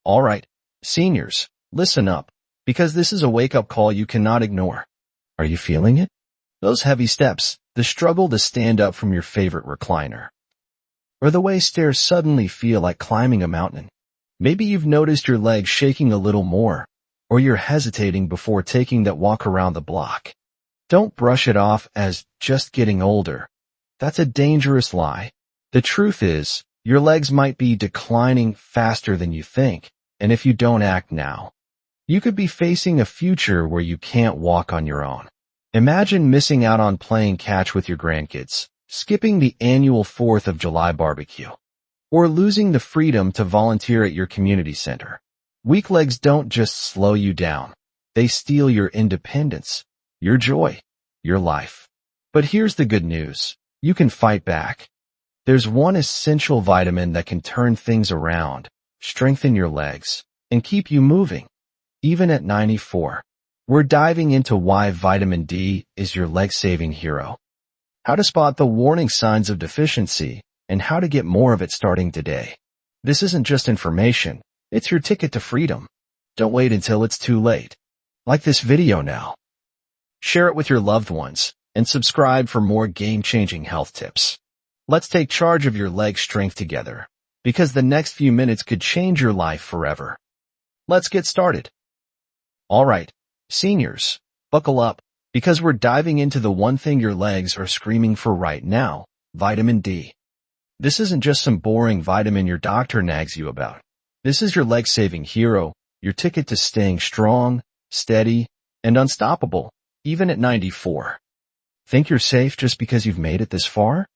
All right, seniors, listen up, because this is a wake-up call you cannot ignore. Are you feeling it? Those heavy steps, the struggle to stand up from your favorite recliner, or the way stairs suddenly feel like climbing a mountain. Maybe you've noticed your legs shaking a little more, or you're hesitating before taking that walk around the block. Don't brush it off as just getting older. That's a dangerous lie. The truth is, your legs might be declining faster than you think, and if you don't act now, you could be facing a future where you can't walk on your own. Imagine missing out on playing catch with your grandkids, skipping the annual 4th of July barbecue, or losing the freedom to volunteer at your community center. Weak legs don't just slow you down. They steal your independence, your joy, your life. But here's the good news. You can fight back. There's one essential vitamin that can turn things around, strengthen your legs, and keep you moving, even at 94. We're diving into why vitamin D is your leg-saving hero, how to spot the warning signs of deficiency, and how to get more of it starting today. This isn't just information, it's your ticket to freedom. Don't wait until it's too late. Like this video now. Share it with your loved ones, and subscribe for more game-changing health tips. Let's take charge of your leg strength together, because the next few minutes could change your life forever. Let's get started. All right, seniors, buckle up, because we're diving into the one thing your legs are screaming for right now, vitamin D. This isn't just some boring vitamin your doctor nags you about. This is your leg-saving hero, your ticket to staying strong, steady, and unstoppable, even at 94. Think you're safe just because you've made it this far?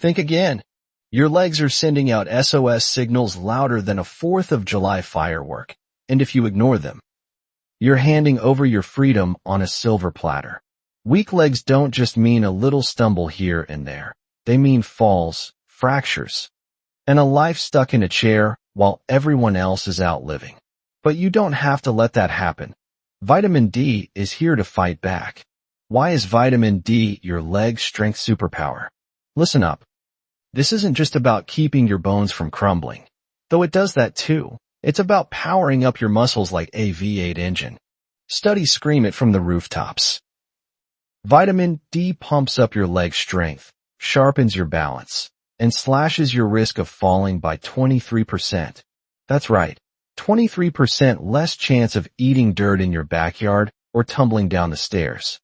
Think again. Your legs are sending out SOS signals louder than a 4th of July firework, and if you ignore them, you're handing over your freedom on a silver platter. Weak legs don't just mean a little stumble here and there. They mean falls, fractures, and a life stuck in a chair while everyone else is out living. But you don't have to let that happen. Vitamin D is here to fight back. Why is vitamin D your leg strength superpower? Listen up. This isn't just about keeping your bones from crumbling, though it does that too. It's about powering up your muscles like a V8 engine. Studies scream it from the rooftops. Vitamin D pumps up your leg strength, sharpens your balance, and slashes your risk of falling by 23%. That's right, 23% less chance of eating dirt in your backyard or tumbling down the stairs.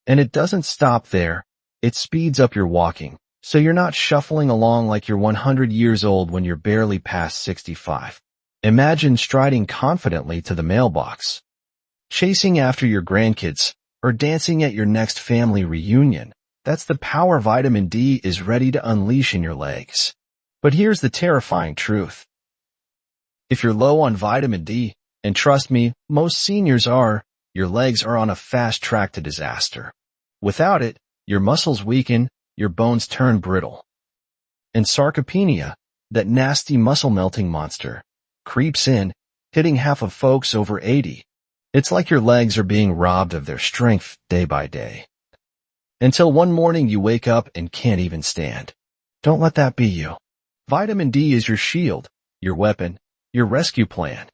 And it doesn't stop there. It speeds up your walking, so you're not shuffling along like you're 100 years old when you're barely past 65. Imagine striding confidently to the mailbox, chasing after your grandkids, or dancing at your next family reunion. That's the power vitamin D is ready to unleash in your legs. But here's the terrifying truth. If you're low on vitamin D, and trust me, most seniors are, your legs are on a fast track to disaster. Without it, your muscles weaken, your bones turn brittle. And sarcopenia, that nasty muscle-melting monster, creeps in, hitting half of folks over 80. It's like your legs are being robbed of their strength day by day. Until one morning you wake up and can't even stand. Don't let that be you. Vitamin D is your shield, your weapon, your rescue plan.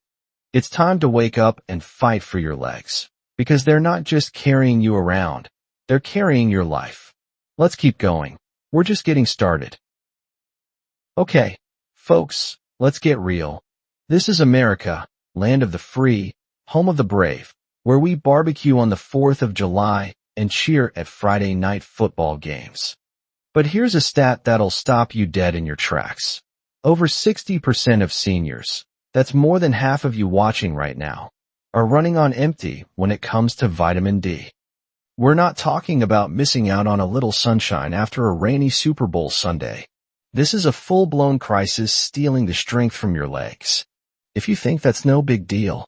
It's time to wake up and fight for your legs, because they're not just carrying you around, they're carrying your life. Let's keep going. We're just getting started. Okay, folks, let's get real. This is America, land of the free, home of the brave, where we barbecue on the 4th of July and cheer at Friday night football games. But here's a stat that'll stop you dead in your tracks. Over 60% of seniors, that's more than half of you watching right now, are running on empty when it comes to vitamin D. We're not talking about missing out on a little sunshine after a rainy Super Bowl Sunday. This is a full-blown crisis stealing the strength from your legs. If you think that's no big deal,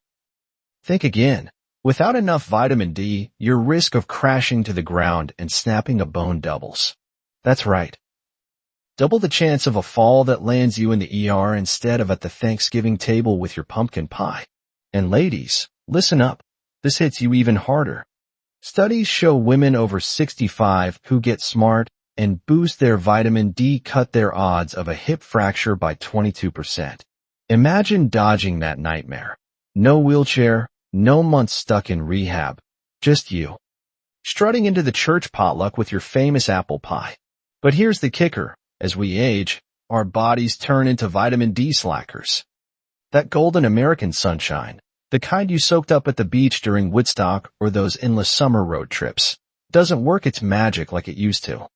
think again. Without enough vitamin D, your risk of crashing to the ground and snapping a bone doubles. That's right. Double the chance of a fall that lands you in the ER instead of at the Thanksgiving table with your pumpkin pie. And ladies, listen up. This hits you even harder. Studies show women over 65 who get smart and boost their vitamin D cut their odds of a hip fracture by 22%. Imagine dodging that nightmare. No wheelchair, no months stuck in rehab, just you, strutting into the church potluck with your famous apple pie. But here's the kicker. As we age, our bodies turn into vitamin D slackers. That golden American sunshine, the kind you soaked up at the beach during Woodstock or those endless summer road trips, doesn't work its magic like it used to.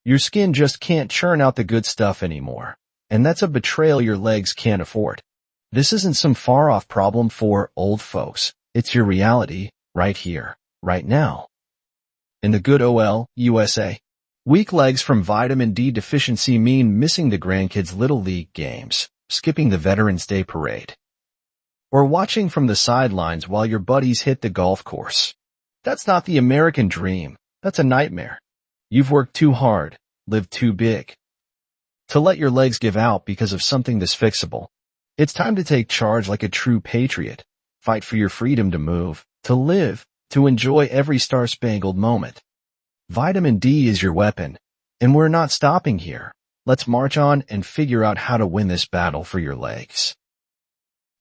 Your skin just can't churn out the good stuff anymore, and that's a betrayal your legs can't afford. This isn't some far-off problem for old folks. It's your reality, right here, right now. In the good OL, USA, weak legs from vitamin D deficiency mean missing the grandkids' Little League games, skipping the Veterans Day parade, or watching from the sidelines while your buddies hit the golf course. That's not the American dream. That's a nightmare. You've worked too hard, lived too big, to let your legs give out because of something this fixable. It's time to take charge like a true patriot. Fight for your freedom to move, to live, to enjoy every star-spangled moment. Vitamin D is your weapon, and we're not stopping here. Let's march on and figure out how to win this battle for your legs.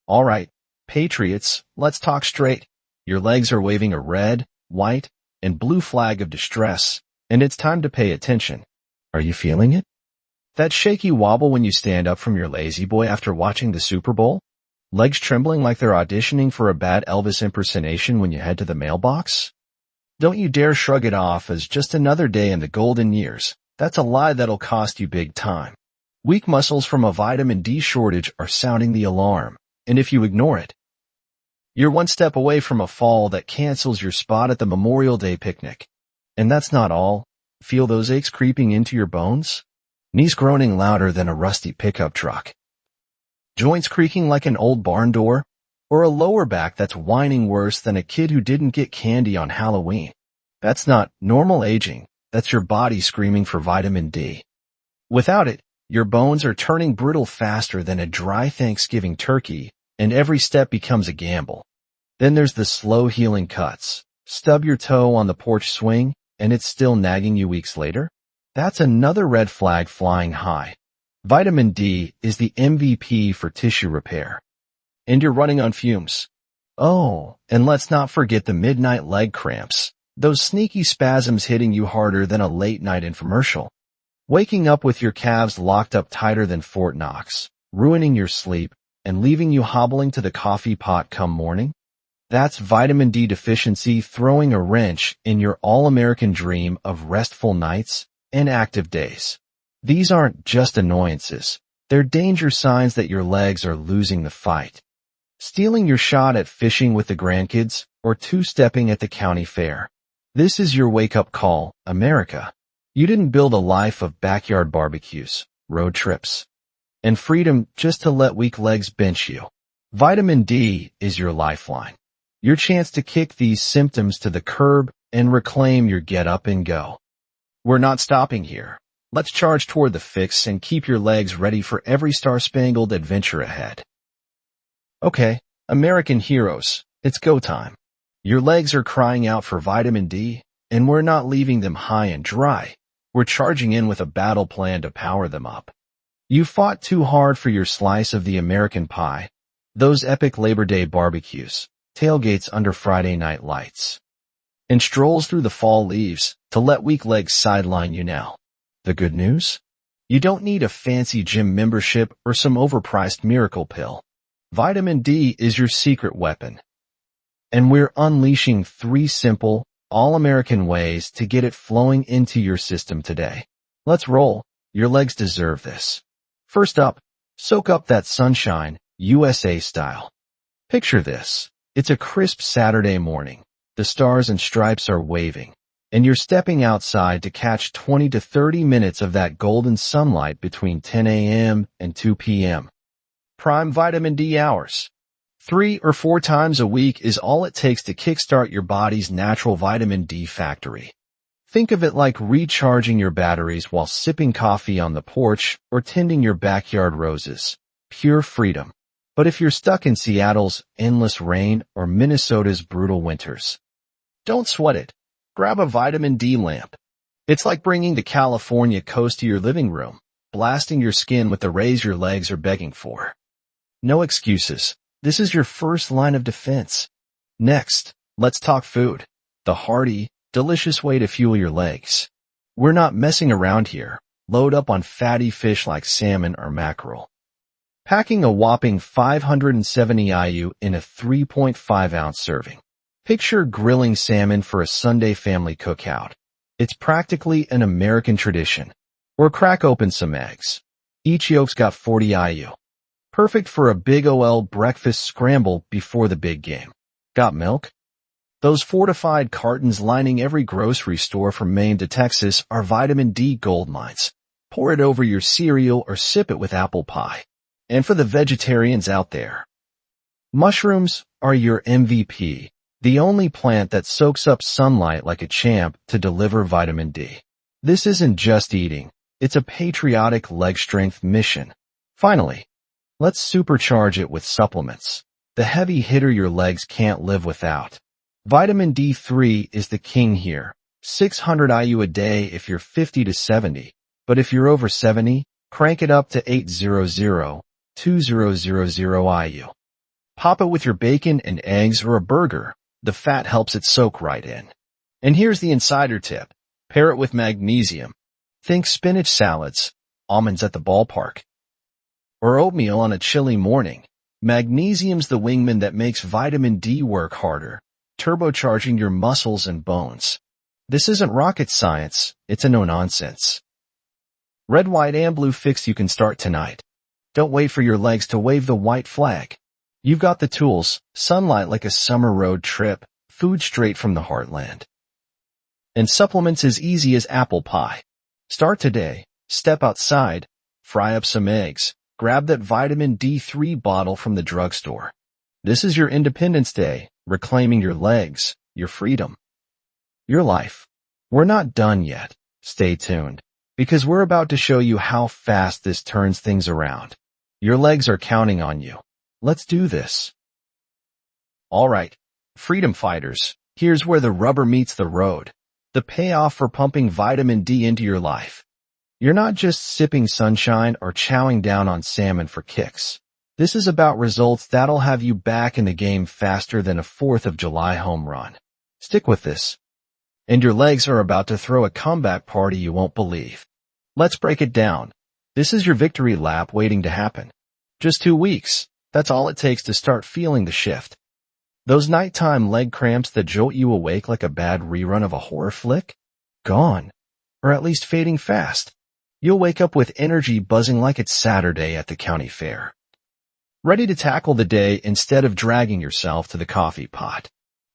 All right, patriots, let's talk straight. Your legs are waving a red, white, and blue flag of distress, and it's time to pay attention. Are you feeling it? That shaky wobble when you stand up from your lazy boy after watching the Super Bowl? Legs trembling like they're auditioning for a bad Elvis impersonation when you head to the mailbox? Don't you dare shrug it off as just another day in the golden years. That's a lie that'll cost you big time. Weak muscles from a vitamin D shortage are sounding the alarm, and if you ignore it, you're one step away from a fall that cancels your spot at the Memorial Day picnic. And that's not all. Feel those aches creeping into your bones? Knees groaning louder than a rusty pickup truck, joints creaking like an old barn door, or a lower back that's whining worse than a kid who didn't get candy on Halloween. That's not normal aging. That's your body screaming for vitamin D. Without it, your bones are turning brittle faster than a dry Thanksgiving turkey, and every step becomes a gamble. Then there's the slow healing cuts. Stub your toe on the porch swing, and it's still nagging you weeks later? That's another red flag flying high. Vitamin D is the MVP for tissue repair. And you're running on fumes. Oh, and let's not forget the midnight leg cramps. Those sneaky spasms hitting you harder than a late-night infomercial. Waking up with your calves locked up tighter than Fort Knox, ruining your sleep, and leaving you hobbling to the coffee pot come morning? That's vitamin D deficiency throwing a wrench in your all-American dream of restful nights and active days. These aren't just annoyances. They're danger signs that your legs are losing the fight. Stealing your shot at fishing with the grandkids or two-stepping at the county fair. This is your wake-up call, America. You didn't build a life of backyard barbecues, road trips, and freedom just to let weak legs bench you. Vitamin D is your lifeline. Your chance to kick these symptoms to the curb and reclaim your get up and go. We're not stopping here. Let's charge toward the fix and keep your legs ready for every star-spangled adventure ahead. Okay, American heroes, it's go time. Your legs are crying out for vitamin D, and we're not leaving them high and dry. We're charging in with a battle plan to power them up. You fought too hard for your slice of the American pie, those epic Labor Day barbecues, tailgates under Friday night lights, and strolls through the fall leaves to let weak legs sideline you now. The good news? You don't need a fancy gym membership or some overpriced miracle pill. Vitamin D is your secret weapon. And we're unleashing 3 simple, all-American ways to get it flowing into your system today. Let's roll. Your legs deserve this. First up, soak up that sunshine, USA style. Picture this. It's a crisp Saturday morning. The stars and stripes are waving, and you're stepping outside to catch 20 to 30 minutes of that golden sunlight between 10 a.m. and 2 p.m. Prime vitamin D hours. 3 or 4 times a week is all it takes to kickstart your body's natural vitamin D factory. Think of it like recharging your batteries while sipping coffee on the porch or tending your backyard roses. Pure freedom. But if you're stuck in Seattle's endless rain or Minnesota's brutal winters, don't sweat it. Grab a vitamin D lamp. It's like bringing the California coast to your living room, blasting your skin with the rays your legs are begging for. No excuses. This is your first line of defense. Next, let's talk food. The hearty, delicious way to fuel your legs. We're not messing around here. Load up on fatty fish like salmon or mackerel. Packing a whopping 570 IU in a 3.5-ounce serving. Picture grilling salmon for a Sunday family cookout. It's practically an American tradition. Or crack open some eggs. Each yolk's got 40 IU. Perfect for a big ol' breakfast scramble before the big game. Got milk? Those fortified cartons lining every grocery store from Maine to Texas are vitamin D gold mines. Pour it over your cereal or sip it with apple pie. And for the vegetarians out there, mushrooms are your MVP, the only plant that soaks up sunlight like a champ to deliver vitamin D. This isn't just eating, it's a patriotic leg strength mission. Finally, let's supercharge it with supplements. The heavy hitter your legs can't live without. Vitamin D3 is the king here. 600 IU a day if you're 50 to 70, but if you're over 70, crank it up to 800, 2000 IU. Pop it with your bacon and eggs or a burger. The fat helps it soak right in. And here's the insider tip. Pair it with magnesium. Think spinach salads, almonds at the ballpark, or oatmeal on a chilly morning. Magnesium's the wingman that makes vitamin D work harder, turbocharging your muscles and bones. This isn't rocket science, it's a no-nonsense. Red, white, and blue fix you can start tonight. Don't wait for your legs to wave the white flag. You've got the tools, sunlight like a summer road trip, food straight from the heartland. And supplements as easy as apple pie. Start today, step outside, fry up some eggs, grab that vitamin D3 bottle from the drugstore. This is your Independence Day, reclaiming your legs, your freedom, your life. We're not done yet. Stay tuned, because we're about to show you how fast this turns things around. Your legs are counting on you. Let's do this. Alright, freedom fighters, here's where the rubber meets the road. The payoff for pumping vitamin D into your life. You're not just sipping sunshine or chowing down on salmon for kicks. This is about results that'll have you back in the game faster than a 4th of July home run. Stick with this. And your legs are about to throw a comeback party you won't believe. Let's break it down. This is your victory lap waiting to happen. Just 2 weeks. That's all it takes to start feeling the shift. Those nighttime leg cramps that jolt you awake like a bad rerun of a horror flick? Gone. Or at least fading fast. You'll wake up with energy buzzing like it's Saturday at the county fair. Ready to tackle the day instead of dragging yourself to the coffee pot.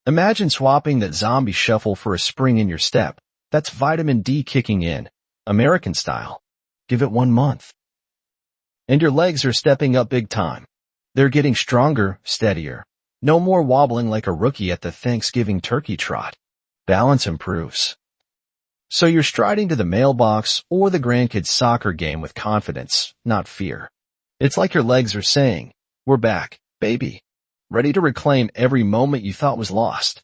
Imagine swapping that zombie shuffle for a spring in your step. That's vitamin D kicking in, American style. Give it 1 month. And your legs are stepping up big time. They're getting stronger, steadier. No more wobbling like a rookie at the Thanksgiving turkey trot. Balance improves. So you're striding to the mailbox or the grandkids' soccer game with confidence, not fear. It's like your legs are saying, "We're back, baby." Ready to reclaim every moment you thought was lost.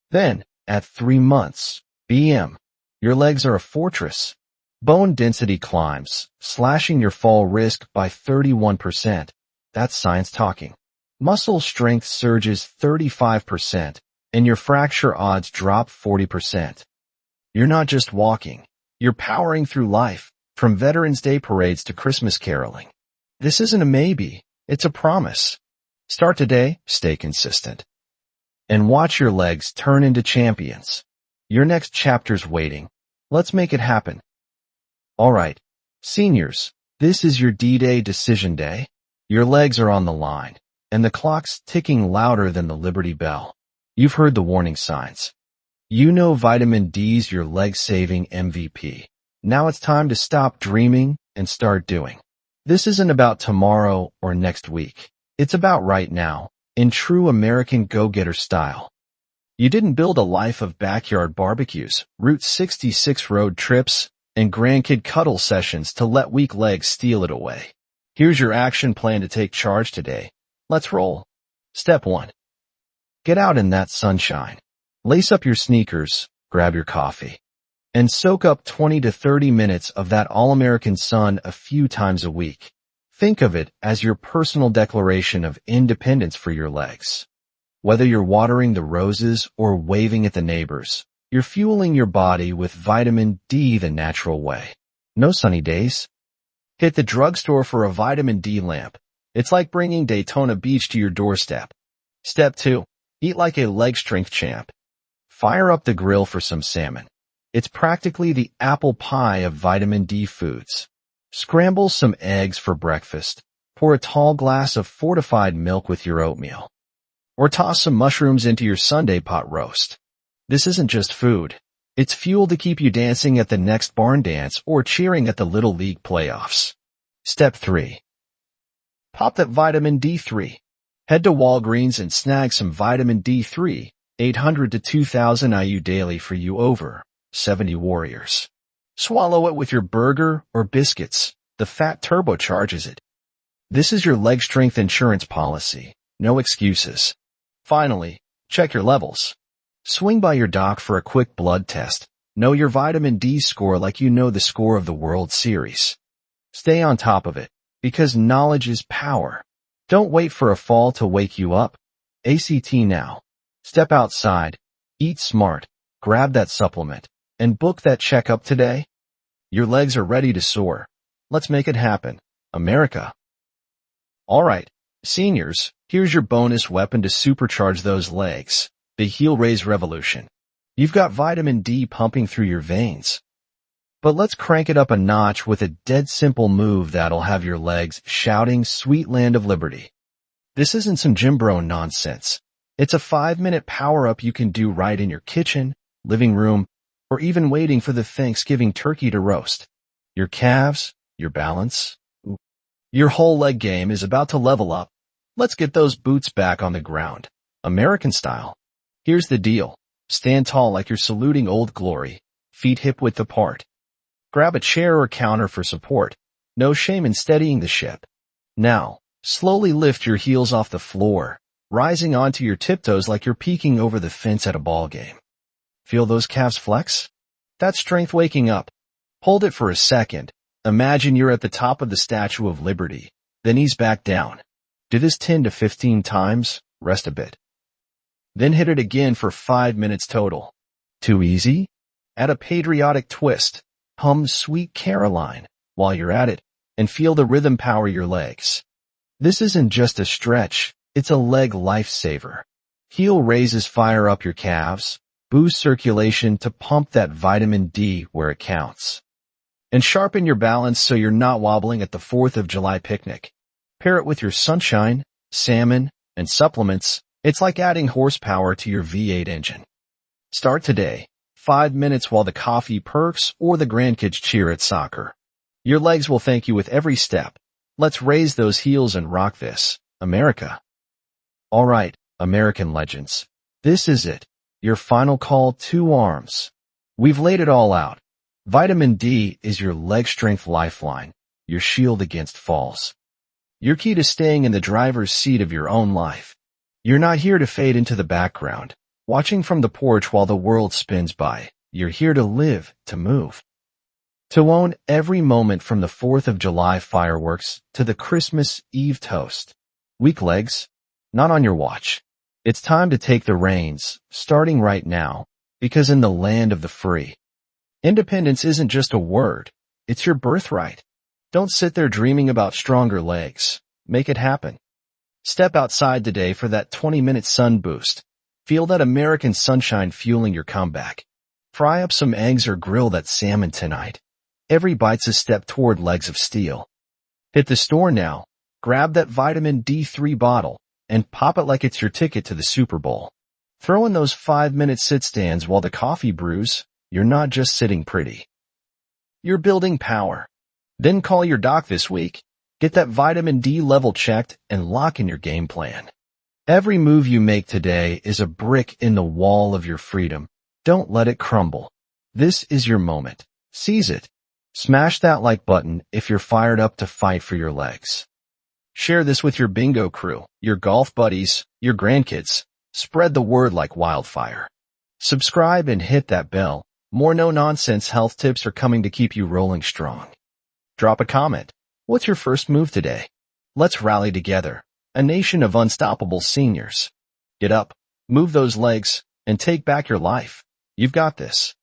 Then, at 3 months, BM, your legs are a fortress. Bone density climbs, slashing your fall risk by 31%. That's science talking. Muscle strength surges 35%, and your fracture odds drop 40%. You're not just walking. You're powering through life, from Veterans Day parades to Christmas caroling. This isn't a maybe, it's a promise. Start today, stay consistent. And watch your legs turn into champions. Your next chapter's waiting. Let's make it happen. Alright, seniors, this is your D-Day decision day. Your legs are on the line, and the clock's ticking louder than the Liberty Bell. You've heard the warning signs. You know vitamin D's your leg-saving MVP. Now it's time to stop dreaming and start doing. This isn't about tomorrow or next week. It's about right now, in true American go-getter style. You didn't build a life of backyard barbecues, Route 66 road trips, and grandkid cuddle sessions to let weak legs steal it away. Here's your action plan to take charge today. Let's roll. Step 1. Get out in that sunshine. Lace up your sneakers, grab your coffee, and soak up 20 to 30 minutes of that all-American sun a few times a week. Think of it as your personal declaration of independence for your legs. Whether you're watering the roses or waving at the neighbors, you're fueling your body with vitamin D the natural way. No sunny days? Hit the drugstore for a vitamin D lamp. It's like bringing Daytona Beach to your doorstep. Step 2. Eat like a leg strength champ. Fire up the grill for some salmon. It's practically the apple pie of vitamin D foods. Scramble some eggs for breakfast. Pour a tall glass of fortified milk with your oatmeal. Or toss some mushrooms into your Sunday pot roast. This isn't just food. It's fuel to keep you dancing at the next barn dance or cheering at the Little League playoffs. Step 3. Pop that vitamin D3. Head to Walgreens and snag some vitamin D3, 800 to 2000 IU daily for you over 70 warriors. Swallow it with your burger or biscuits. The fat turbocharges it. This is your leg strength insurance policy. No excuses. Finally, check your levels. Swing by your doc for a quick blood test. Know your vitamin D score like you know the score of the World Series. Stay on top of it, because knowledge is power. Don't wait for a fall to wake you up. ACT now. Step outside, eat smart, grab that supplement, and book that checkup today. Your legs are ready to soar. Let's make it happen, America. Alright, seniors, here's your bonus weapon to supercharge those legs. The heel raise revolution. You've got vitamin D pumping through your veins. But let's crank it up a notch with a dead simple move that'll have your legs shouting sweet land of liberty. This isn't some gym bro nonsense. It's a 5-minute power-up you can do right in your kitchen, living room, or even waiting for the Thanksgiving turkey to roast. Your calves, your balance, your whole leg game is about to level up. Let's get those boots back on the ground, American style. Here's the deal. Stand tall like you're saluting Old Glory, feet hip-width apart. Grab a chair or counter for support. No shame in steadying the ship. Now, slowly lift your heels off the floor, rising onto your tiptoes like you're peeking over the fence at a ball game. Feel those calves flex? That's strength waking up. Hold it for a second. Imagine you're at the top of the Statue of Liberty, then ease back down. Do this 10 to 15 times, rest a bit. Then hit it again for 5 minutes total. Too easy? Add a patriotic twist. Hum Sweet Caroline while you're at it and feel the rhythm power your legs. This isn't just a stretch, it's a leg lifesaver. Heel raises fire up your calves, boost circulation to pump that vitamin D where it counts. And sharpen your balance so you're not wobbling at the 4th of July picnic. Pair it with your sunshine, salmon, and supplements. It's like adding horsepower to your V8 engine. Start today. 5 minutes while the coffee perks or the grandkids cheer at soccer. Your legs will thank you with every step. Let's raise those heels and rock this, America. Alright, American legends. This is it. Your final call to arms. We've laid it all out. Vitamin D is your leg strength lifeline, your shield against falls. Your key to staying in the driver's seat of your own life. You're not here to fade into the background, watching from the porch while the world spins by. You're here to live, to move. To own every moment from the 4th of July fireworks to the Christmas Eve toast. Weak legs? Not on your watch. It's time to take the reins, starting right now, because in the land of the free, independence isn't just a word, it's your birthright. Don't sit there dreaming about stronger legs. Make it happen. Step outside today for that 20-minute sun boost. Feel that American sunshine fueling your comeback. Fry up some eggs or grill that salmon tonight. Every bite's a step toward legs of steel. Hit the store now, grab that vitamin D3 bottle, and pop it like it's your ticket to the Super Bowl. Throw in those 5-minute sit-stands while the coffee brews. You're not just sitting pretty. You're building power. Then call your doc this week. Get that vitamin D level checked and lock in your game plan. Every move you make today is a brick in the wall of your freedom. Don't let it crumble. This is your moment. Seize it. Smash that like button if you're fired up to fight for your legs. Share this with your bingo crew, your golf buddies, your grandkids. Spread the word like wildfire. Subscribe and hit that bell. More no-nonsense health tips are coming to keep you rolling strong. Drop a comment. What's your first move today? Let's rally together, a nation of unstoppable seniors. Get up, move those legs, and take back your life. You've got this.